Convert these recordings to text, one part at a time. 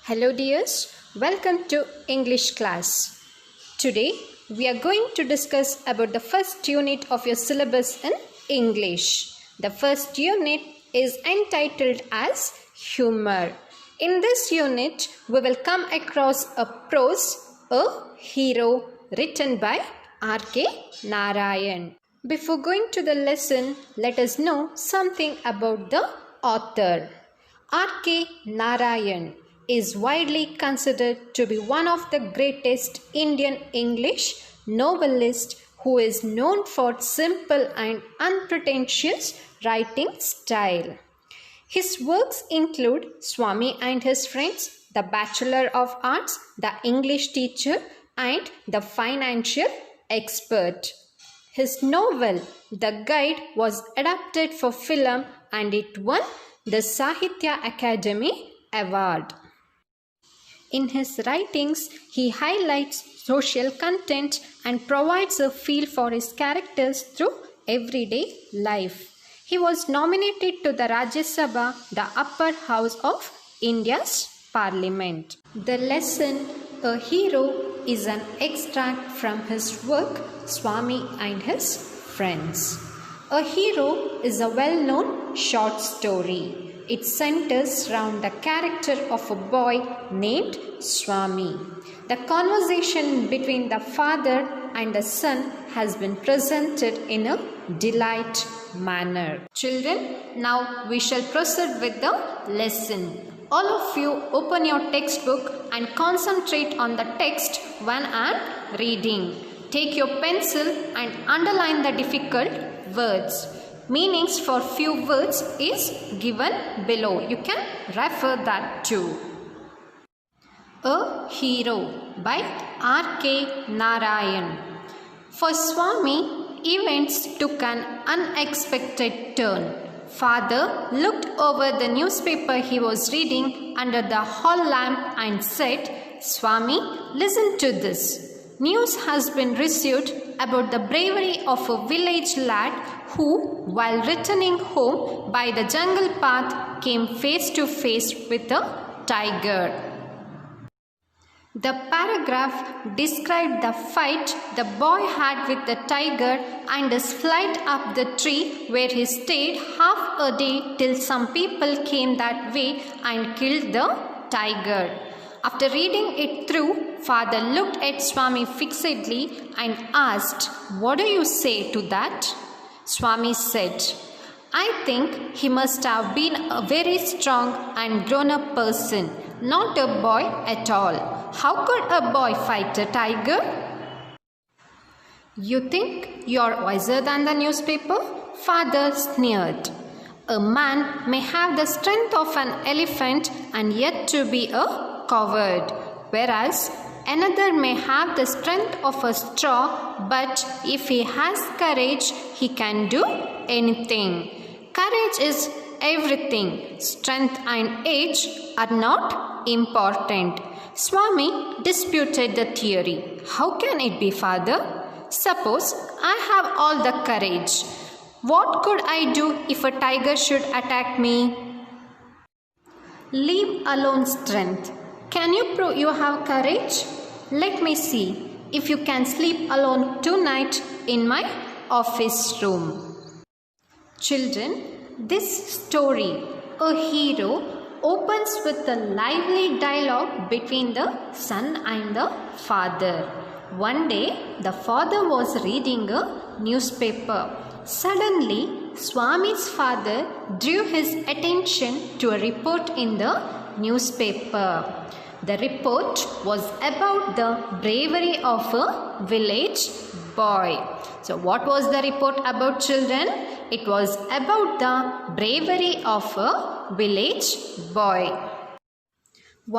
Hello dears, welcome to English class. Today we are going to discuss about the first unit of your syllabus in English. The first unit is entitled as Humor. In this unit we will come across a prose, a hero written by R.K. Narayan. Before going to the lesson, let us know something about the author. R.K. Narayan is widely considered to be one of the greatest Indian English novelists who is known for simple and unpretentious writing style. His works include Swami and His Friends, The Bachelor of Arts, The English Teacher, and The Financial Expert. His novel, The Guide, was adapted for film and it won the Sahitya Academy Award. In his writings, he highlights social content and provides a feel for his characters through everyday life. He was nominated to the Rajya Sabha, the upper house of India's parliament. The lesson, A Hero, is an extract from his work, Swami and His Friends. A Hero is a well-known short story. It centers around the character of a boy named Swami. The conversation between the father and the son has been presented in a delight manner. Children, now we shall proceed with the lesson. All of you open your textbook and concentrate on the text when I am reading. Take your pencil and underline the difficult words. Meanings for few words is given below. You can refer that too. A Hero by R.K. Narayan. For Swami, events took an unexpected turn. Father looked over the newspaper he was reading under the hall lamp and said, "Swami, listen to this. News has been received about the bravery of a village lad who, while returning home by the jungle path, came face to face with a tiger." The paragraph described the fight the boy had with the tiger and his flight up the tree where he stayed half a day till some people came that way and killed the tiger. After reading it through, Father looked at Swami fixedly and asked, "What do you say to that?" Swami said, "I think he must have been a very strong and grown-up person, not a boy at all. How could a boy fight a tiger?" "You think you're wiser than the newspaper?" Father sneered. "A man may have the strength of an elephant and yet to be a coward, whereas another may have the strength of a straw, but if he has courage, he can do anything. Courage is everything. Strength and age are not important." Swami disputed the theory. "How can it be, Father? Suppose I have all the courage. What could I do if a tiger should attack me?" "Leave alone strength. Can you prove you have courage? Let me see if you can sleep alone tonight in my office room." Children, this story, A Hero, opens with a lively dialogue between the son and the father. One day, the father was reading a newspaper. Suddenly, Swami's father drew his attention to a report in the newspaper. The report was about the bravery of a village boy. So what was the report about, children? It was about the bravery of a village boy.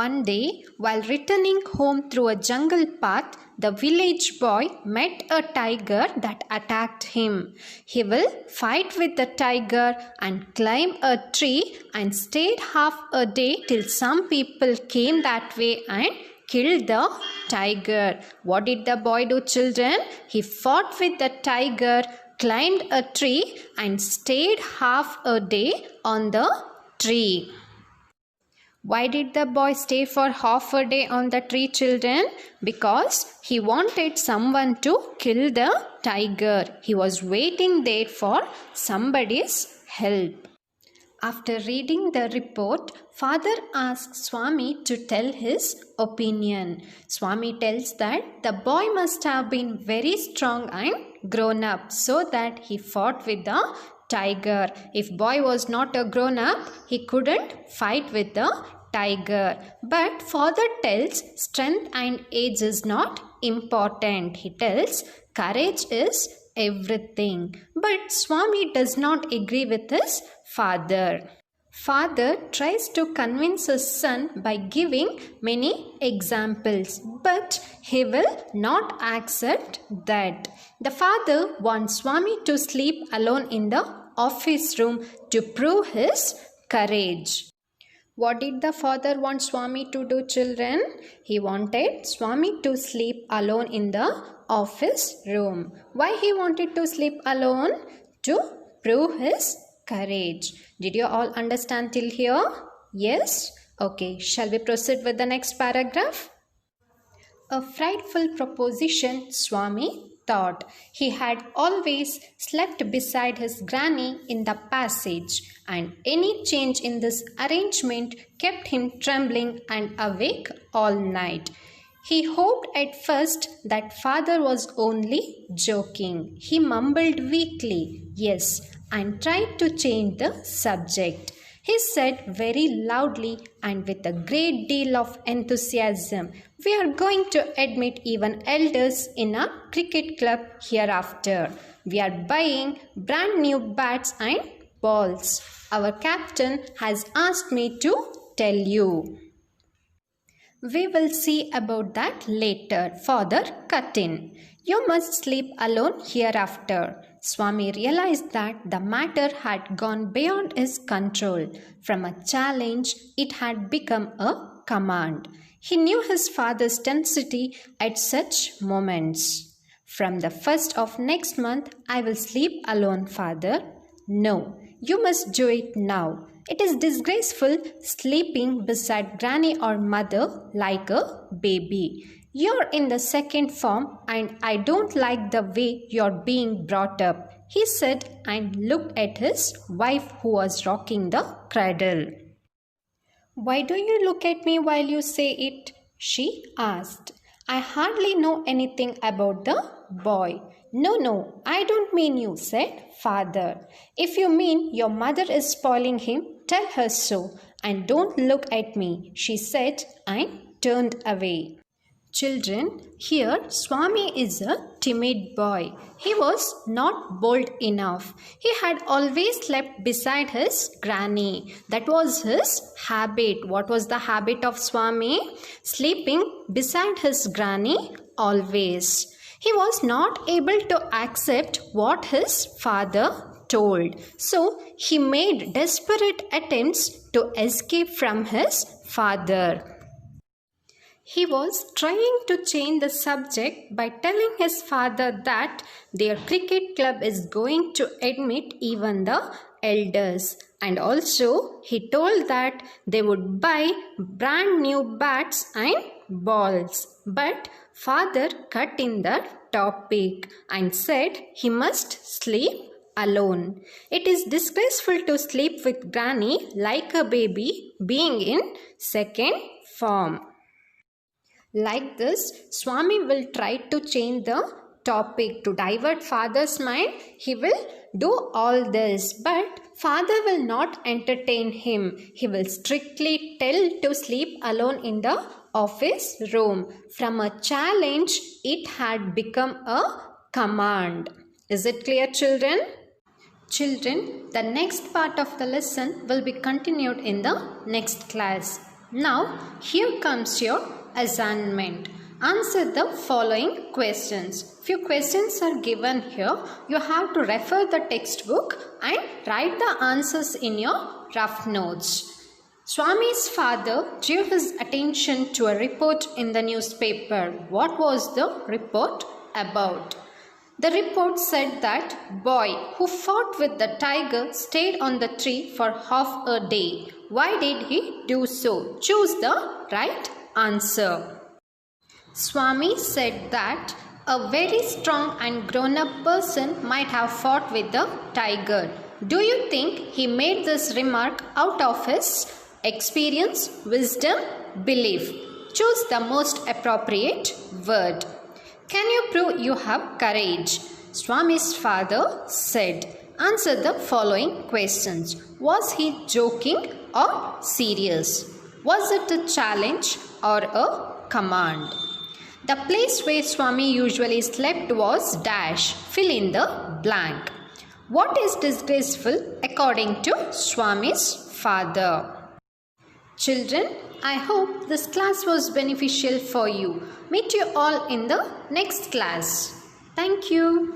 One day, while returning home through a jungle path, the village boy met a tiger that attacked him. He will fight with the tiger and climb a tree and stayed half a day till some people came that way and killed the tiger. What did the boy do, children? He fought with the tiger, climbed a tree and stayed half a day on the tree. Why did the boy stay for half a day on the tree, children? Because he wanted someone to kill the tiger. He was waiting there for somebody's help. After reading the report, father asks Swami to tell his opinion. Swami tells that the boy must have been very strong and grown up so that he fought with the tiger. If boy was not a grown up, he couldn't fight with the tiger. But father tells strength and age is not important. He tells courage is everything. But Swami does not agree with his father. Father tries to convince his son by giving many examples, but he will not accept that. The father wants Swami to sleep alone in the office room to prove his courage. What did the father want Swami to do, children? He wanted Swami to sleep alone in the office room. Why he wanted to sleep alone? To prove his courage. Did you all understand till here? Yes? Okay, shall we proceed with the next paragraph? A frightful proposition, Swami thought. He had always slept beside his granny in the passage, and any change in this arrangement kept him trembling and awake all night. He hoped at first that father was only joking. He mumbled weakly, yes, and tried to change the subject. He said very loudly and with a great deal of enthusiasm, "We are going to admit even elders in a cricket club hereafter. We are buying brand new bats and balls. Our captain has asked me to tell you." "We will see about that later," father cut in. "You must sleep alone hereafter." Swami realized that the matter had gone beyond his control. From a challenge, it had become a command. He knew his father's tenacity at such moments. "From the 1st of next month, I will sleep alone, father." "No, you must do it now. It is disgraceful sleeping beside granny or mother like a baby. You're in the second form and I don't like the way you're being brought up," he said and looked at his wife who was rocking the cradle. "Why do you look at me while you say it?" she asked. "I hardly know anything about the boy." No, I don't mean you," said father. "If you mean your mother is spoiling him, tell her so, and don't look at me," she said and turned away. Children, here Swami is a timid boy. He was not bold enough. He had always slept beside his granny. That was his habit. What was the habit of Swami? Sleeping beside his granny always. He was not able to accept what his father told. So he made desperate attempts to escape from his father. He was trying to change the subject by telling his father that their cricket club is going to admit even the elders. And also he told that they would buy brand new bats and balls. But father cut in the topic and said he must sleep alone. It is disgraceful to sleep with granny like a baby being in second form. Like this, Swami will try to change the topic to divert father's mind. He will do all this, but father will not entertain him. He will strictly tell to sleep alone in the office room. From a challenge, it had become a command. Is it clear, children? Children, the next part of the lesson will be continued in the next class. Now, here comes your assignment. Answer the following questions. Few questions are given here. You have to refer the textbook and write the answers in your rough notes. Swami's father drew his attention to a report in the newspaper. What was the report about? The report said that boy who fought with the tiger stayed on the tree for half a day. Why did he do so? Choose the right answer. Swami said that a very strong and grown-up person might have fought with the tiger. Do you think he made this remark out of his experience, wisdom, belief? Choose the most appropriate word. Can you prove you have courage? Swami's father said. Answer the following questions. Was he joking or serious? Was it a challenge or a command? The place where Swami usually slept was dash. Fill in the blank. What is disgraceful according to Swami's father? Children, I hope this class was beneficial for you. Meet you all in the next class. Thank you.